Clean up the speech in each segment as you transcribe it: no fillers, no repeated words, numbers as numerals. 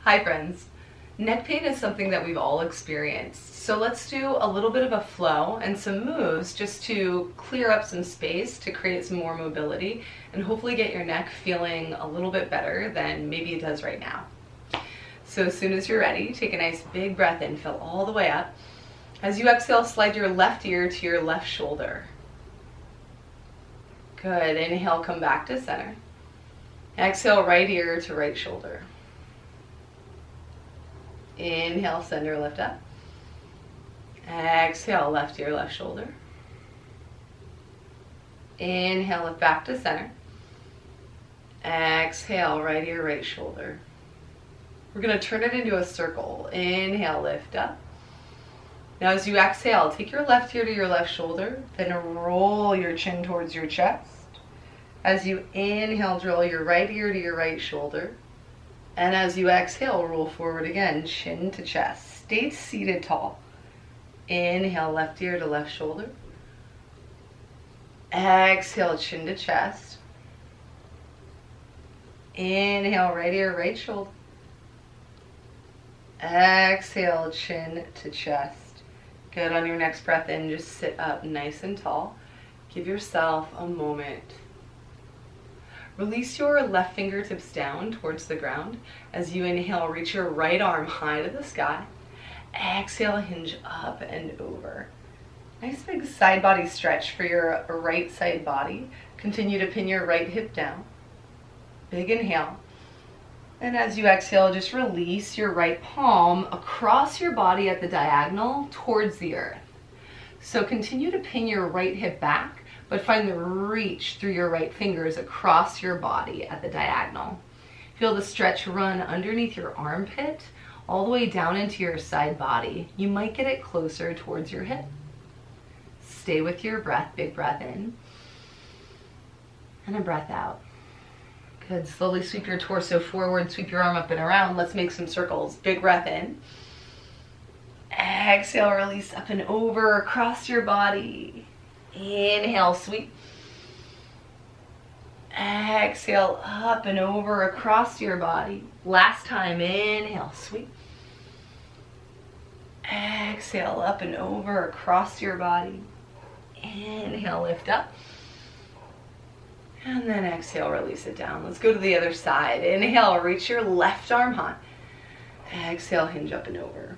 Hi friends. Neck pain is something that we've all experienced. So let's do a little bit of a flow and some moves just to clear up some space to create some more mobility and hopefully get your neck feeling a little bit better than maybe it does right now. So as soon as you're ready, take a nice big breath in, fill all the way up. As you exhale, slide your left ear to your left shoulder. Good. Inhale, come back to center. Exhale, right ear to right shoulder. Inhale, center, lift up. Exhale, left ear, left shoulder. Inhale, lift back to center. Exhale, right ear, right shoulder. We're going to turn it into a circle. Inhale, lift up. Now as you exhale, take your left ear to your left shoulder, then roll your chin towards your chest. As you inhale, draw your right ear to your right shoulder. And as you exhale, roll forward again, chin to chest. Stay seated tall. Inhale, left ear to left shoulder. Exhale, chin to chest. Inhale, right ear, right shoulder. Exhale, chin to chest. Good. On your next breath in, just sit up nice and tall. Give yourself a moment. Release your left fingertips down towards the ground. As you inhale, reach your right arm high to the sky. Exhale, hinge up and over. Nice big side body stretch for your right side body. Continue to pin your right hip down. Big inhale. And as you exhale, just release your right palm across your body at the diagonal towards the earth. So continue to pin your right hip back, but find the reach through your right fingers across your body at the diagonal. Feel the stretch run underneath your armpit, all the way down into your side body. You might get it closer towards your hip. Stay with your breath, big breath in, and a breath out. Good. Slowly sweep your torso forward, sweep your arm up and around. Let's make some circles. Big breath in. Exhale, release up and over across your body. Inhale, sweep. Exhale, up and over across your body. Last time, inhale, sweep. Exhale, up and over across your body. Inhale, lift up. And then exhale, release it down. Let's go to the other side. Inhale, reach your left arm high. Exhale, hinge up and over.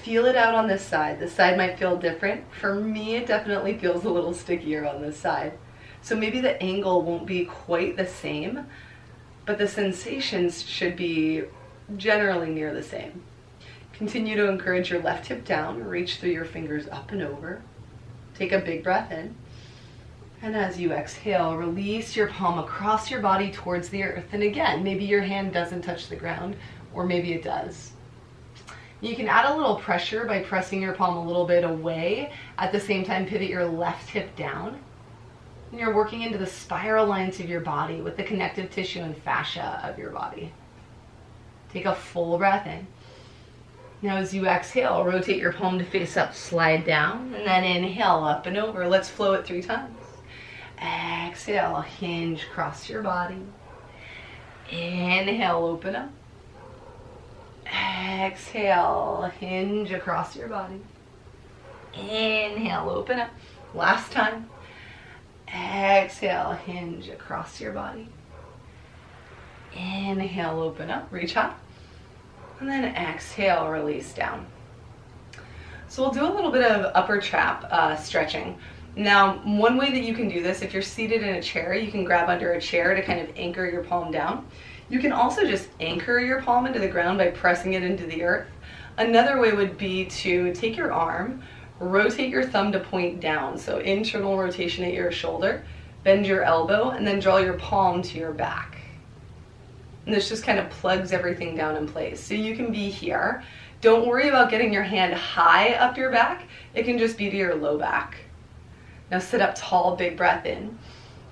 Feel it out on this side. This side might feel different. For me, it definitely feels a little stickier on this side. So maybe the angle won't be quite the same, but the sensations should be generally near the same. Continue to encourage your left hip down. Reach through your fingers up and over. Take a big breath in. And as you exhale, release your palm across your body towards the earth. And again, maybe your hand doesn't touch the ground, or maybe it does. You can add a little pressure by pressing your palm a little bit away. At the same time, pivot your left hip down. And you're working into the spiral lines of your body with the connective tissue and fascia of your body. Take a full breath in. Now as you exhale, rotate your palm to face up, slide down, and then inhale up and over. Let's flow it 3 times. Exhale, hinge across your body. Inhale, open up. Exhale, hinge across your body. Inhale, open up. Last time. Exhale, hinge across your body. Inhale, open up, reach up. And then exhale, release down. So we'll do a little bit of upper trap stretching. Now, one way that you can do this, if you're seated in a chair, you can grab under a chair to kind of anchor your palm down. You can also just anchor your palm into the ground by pressing it into the earth. Another way would be to take your arm, rotate your thumb to point down, so internal rotation at your shoulder, bend your elbow, and then draw your palm to your back. And this just kind of plugs everything down in place. So you can be here. Don't worry about getting your hand high up your back. It can just be to your low back. Now sit up tall, big breath in.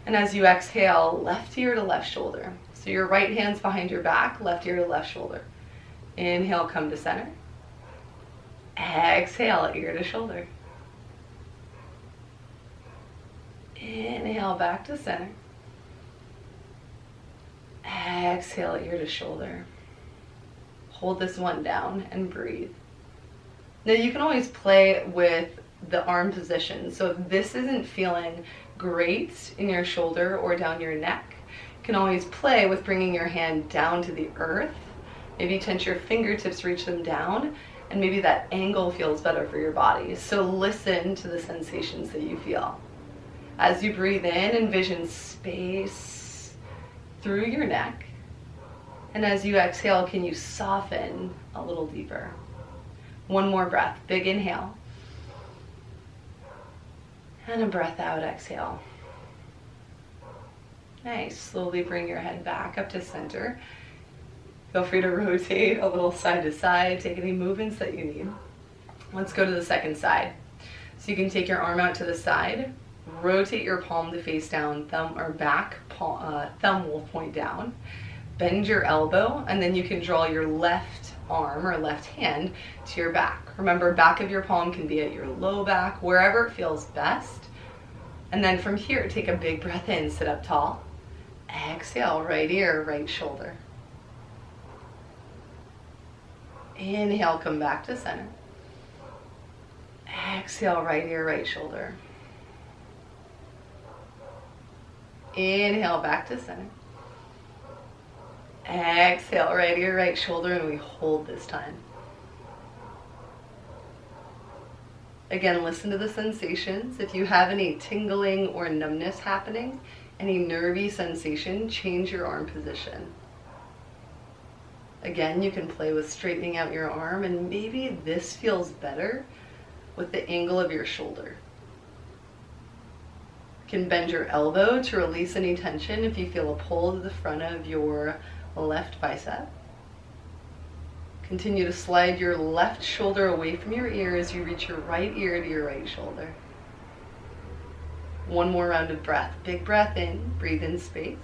And as you exhale, left ear to left shoulder. So your right hand's behind your back, left ear to left shoulder. Inhale, come to center. Exhale, ear to shoulder. Inhale, back to center. Exhale, ear to shoulder. Hold this one down and breathe. Now you can always play with the arm position. So if this isn't feeling great in your shoulder or down your neck, you can always play with bringing your hand down to the earth. Maybe tense your fingertips, reach them down, and maybe that angle feels better for your body. So listen to the sensations that you feel. As you breathe in, envision space through your neck. And as you exhale, can you soften a little deeper? One more breath. Big inhale. And a breath out, exhale. Nice. Slowly bring your head back up to center. Feel free to rotate a little side to side. Take any movements that you need. Let's go to the second side. So you can take your arm out to the side. Rotate your palm to face down, thumb or back, thumb will point down. Bend your elbow, and then you can draw your left arm or left hand to your back. Remember, back of your palm can be at your low back, wherever it feels best. And then from here, take a big breath in, sit up tall. Exhale, right ear, right shoulder. Inhale, come back to center. Exhale, right ear, right shoulder. Inhale, back to center. Exhale, right ear, right shoulder, and we hold this time. Again, listen to the sensations. If you have any tingling or numbness happening, any nervy sensation, change your arm position. Again, you can play with straightening out your arm, and maybe this feels better with the angle of your shoulder. You can bend your elbow to release any tension if you feel a pull to the front of your left bicep. Continue to slide your left shoulder away from your ear as you reach your right ear to your right shoulder. One more round of breath. Big breath in, breathe in space.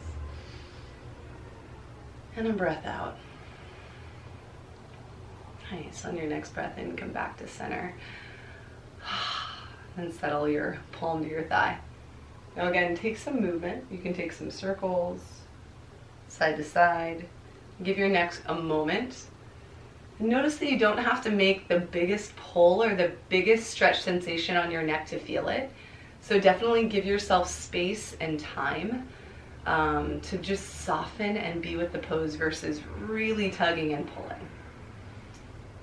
And a breath out. Nice. On your next breath in, come back to center. And settle your palm to your thigh. Now again, take some movement. You can take some circles, side to side. Give your neck a moment. Notice that you don't have to make the biggest pull or the biggest stretch sensation on your neck to feel it. So definitely give yourself space and time to just soften and be with the pose versus really tugging and pulling.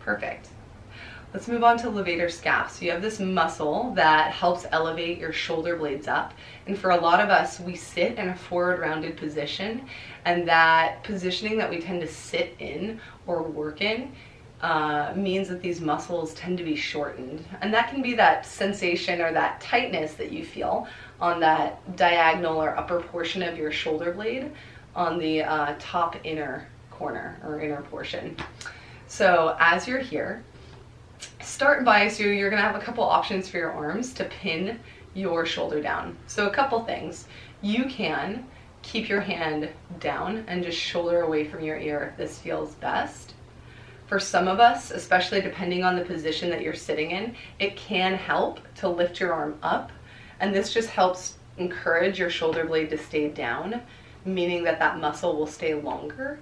Perfect. Let's move on to levator scap. So you have this muscle that helps elevate your shoulder blades up. And for a lot of us, we sit in a forward rounded position, and that positioning that we tend to sit in or work in means that these muscles tend to be shortened. And that can be that sensation or that tightness that you feel on that diagonal or upper portion of your shoulder blade on the top inner corner or inner portion. So as you're here, start by, so you're going to have a couple options for your arms to pin your shoulder down. So a couple things. You can keep your hand down and just shoulder away from your ear if this feels best. For some of us, especially depending on the position that you're sitting in, it can help to lift your arm up, and this just helps encourage your shoulder blade to stay down, meaning that that muscle will stay longer.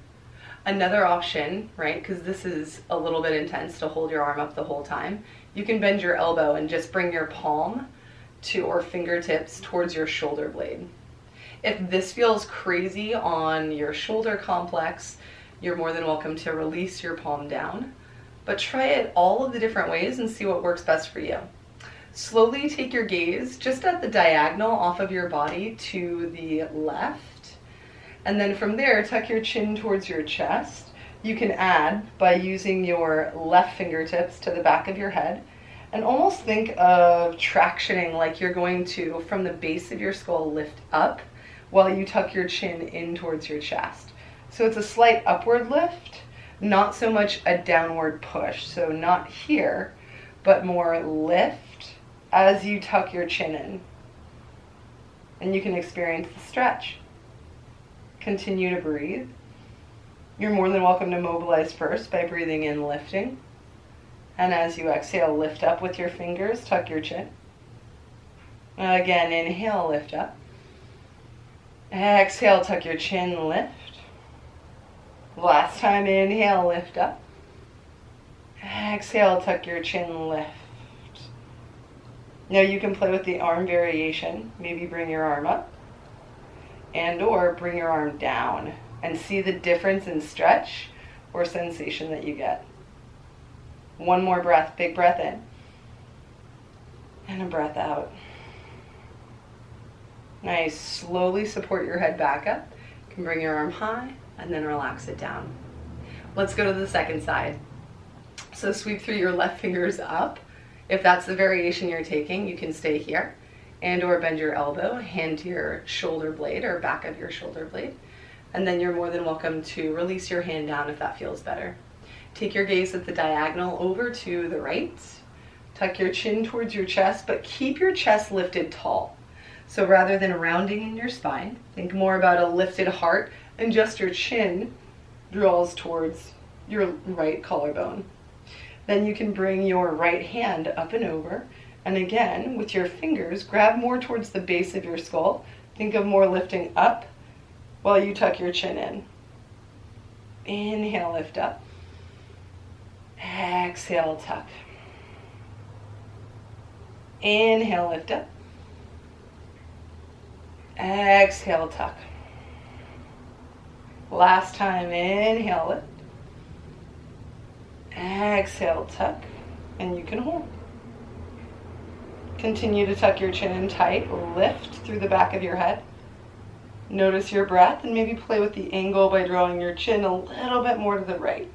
Another option, right, because this is a little bit intense to hold your arm up the whole time, you can bend your elbow and just bring your palm to or fingertips towards your shoulder blade. If this feels crazy on your shoulder complex, you're more than welcome to release your palm down, but try it all of the different ways and see what works best for you. Slowly take your gaze just at the diagonal off of your body to the left. And then from there, tuck your chin towards your chest. You can add by using your left fingertips to the back of your head and almost think of tractioning like you're going to, from the base of your skull, lift up while you tuck your chin in towards your chest. So it's a slight upward lift, not so much a downward push. So not here, but more lift as you tuck your chin in. And you can experience the stretch. Continue to breathe. You're more than welcome to mobilize first by breathing in, lifting. And as you exhale, lift up with your fingers, tuck your chin. Again, inhale, lift up. Exhale, tuck your chin, lift. Last time, inhale, lift up. Exhale, tuck your chin, lift. Now you can play with the arm variation. Maybe bring your arm up and or bring your arm down and see the difference in stretch or sensation that you get. One more breath, big breath in and a breath out. Nice, slowly support your head back up. You can bring your arm high and then relax it down. Let's go to the second side. So sweep through your left fingers up. If that's the variation you're taking, you can stay here and or bend your elbow, hand to your shoulder blade or back of your shoulder blade. And then you're more than welcome to release your hand down if that feels better. Take your gaze at the diagonal over to the right. Tuck your chin towards your chest, but keep your chest lifted tall. So rather than rounding in your spine, think more about a lifted heart and just your chin draws towards your right collarbone. Then you can bring your right hand up and over. And again, with your fingers, grab more towards the base of your skull. Think of more lifting up while you tuck your chin in. Inhale, lift up. Exhale, tuck. Inhale, lift up. Exhale, tuck. Last time, inhale, lift. Exhale, tuck, and you can hold. Continue to tuck your chin in tight, lift through the back of your head. Notice your breath and maybe play with the angle by drawing your chin a little bit more to the right.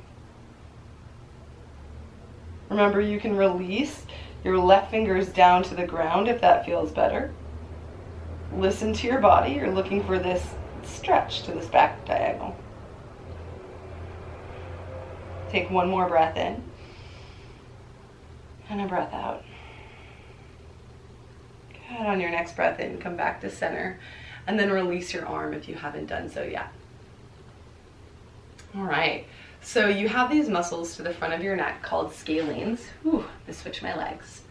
Remember, you can release your left fingers down to the ground if that feels better. Listen to your body. You're looking for this stretch to this back diagonal. Take one more breath in and a breath out. Good. On your next breath in, come back to center and then release your arm if you haven't done so yet. All right. So you have these muscles to the front of your neck called scalenes. Whew, I switched my legs.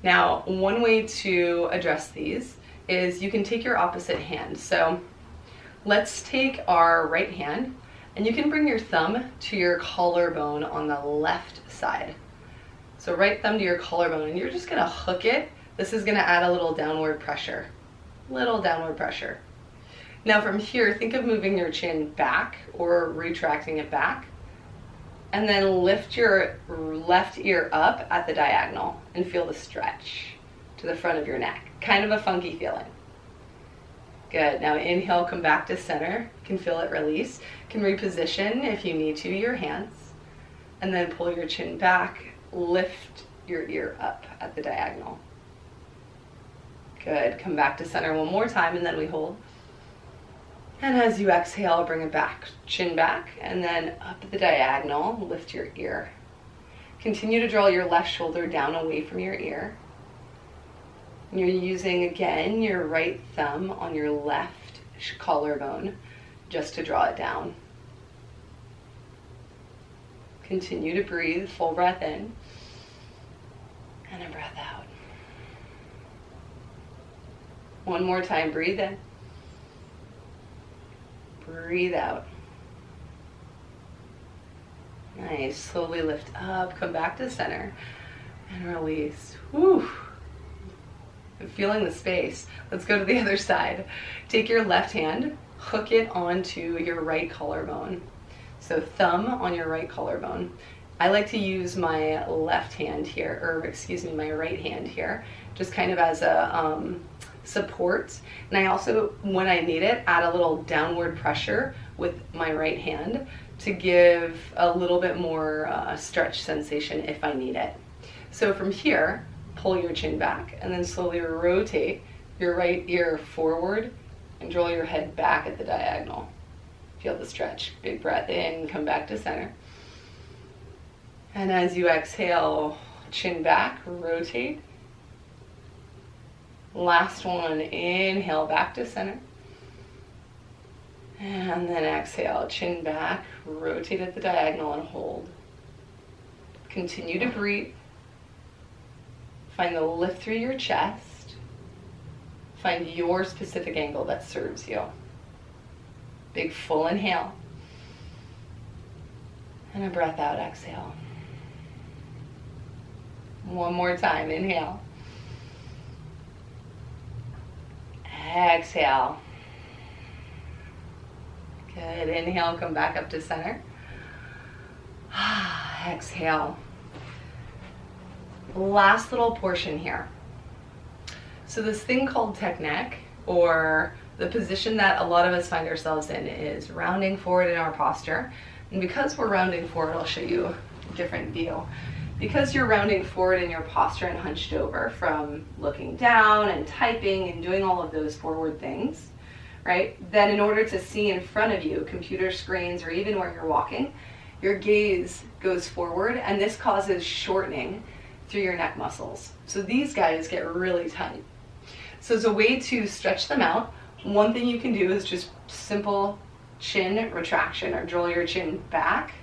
Now, one way to address these is you can take your opposite hand. So let's take our right hand and you can bring your thumb to your collarbone on the left side. So right thumb to your collarbone and you're just gonna hook it. This is gonna add a little downward pressure. Little downward pressure. Now from here, think of moving your chin back or retracting it back. And then lift your left ear up at the diagonal and feel the stretch to the front of your neck. Kind of a funky feeling. Good. Now inhale, come back to center. You can feel it release. You can reposition if you need to your hands. And then pull your chin back. Lift your ear up at the diagonal. Good. Come back to center one more time and then we hold. And as you exhale, bring it back. Chin back and then up at the diagonal, lift your ear. Continue to draw your left shoulder down away from your ear. You're using, again, your right thumb on your left collarbone just to draw it down. Continue to breathe, full breath in and a breath out. One more time, breathe in. Breathe out. Nice, slowly lift up, come back to center and release. Whew. I'm feeling the space. Let's go to the other side. Take your left hand, hook it onto your right collarbone. So thumb on your right collarbone. I like to use my left hand here, or excuse me, my right hand here, just kind of as a support. And I also, when I need it, add a little downward pressure with my right hand to give a little bit more stretch sensation if I need it. So from here, pull your chin back and then slowly rotate your right ear forward and draw your head back at the diagonal. Feel the stretch. Big breath in, come back to center. And as you exhale, chin back, rotate. Last one, inhale back to center. And then exhale, chin back, rotate at the diagonal and hold. Continue to breathe. Find the lift through your chest. Find your specific angle that serves you. Big full inhale. And a breath out, exhale. One more time, inhale. Exhale. Good, inhale, come back up to center. Exhale. Last little portion here. So this thing called tech neck, or the position that a lot of us find ourselves in, is rounding forward in our posture. And because we're rounding forward, I'll show you a different view. Because you're rounding forward in your posture and hunched over from looking down and typing and doing all of those forward things, right? Then in order to see in front of you, computer screens or even where you're walking, your gaze goes forward, and this causes shortening through your neck muscles. So these guys get really tight. So as a way to stretch them out, one thing you can do is just simple chin retraction, or draw your chin back,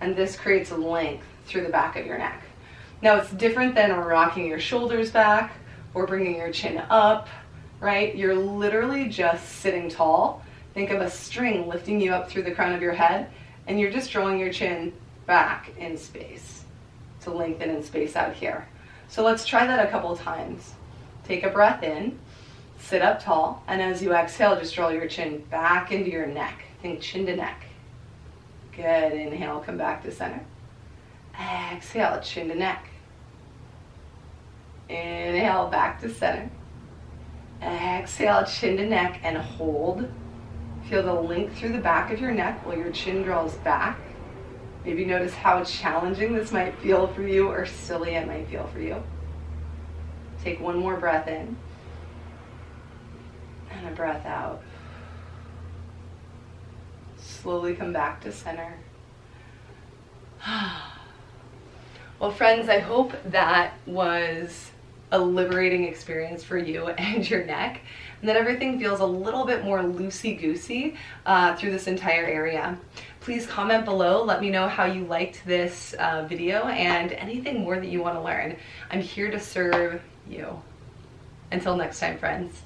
and this creates a length through the back of your neck. Now it's different than rocking your shoulders back or bringing your chin up, right? You're literally just sitting tall. Think of a string lifting you up through the crown of your head, and you're just drawing your chin back in space to lengthen and space out here. So let's try that a couple times. Take a breath in, sit up tall, and as you exhale, just draw your chin back into your neck. Think chin to neck. Good, inhale, come back to center. Exhale, chin to neck. Inhale, back to center. Exhale, chin to neck, and hold. Feel the length through the back of your neck while your chin draws back. Maybe notice how challenging this might feel for you, or silly it might feel for you. Take one more breath in. And a breath out. Slowly come back to center. Well, friends, I hope that was a liberating experience for you and your neck, and that everything feels a little bit more loosey-goosey through this entire area. Please comment below, let me know how you liked this video and anything more that you want to learn. I'm here to serve you. Until next time, friends.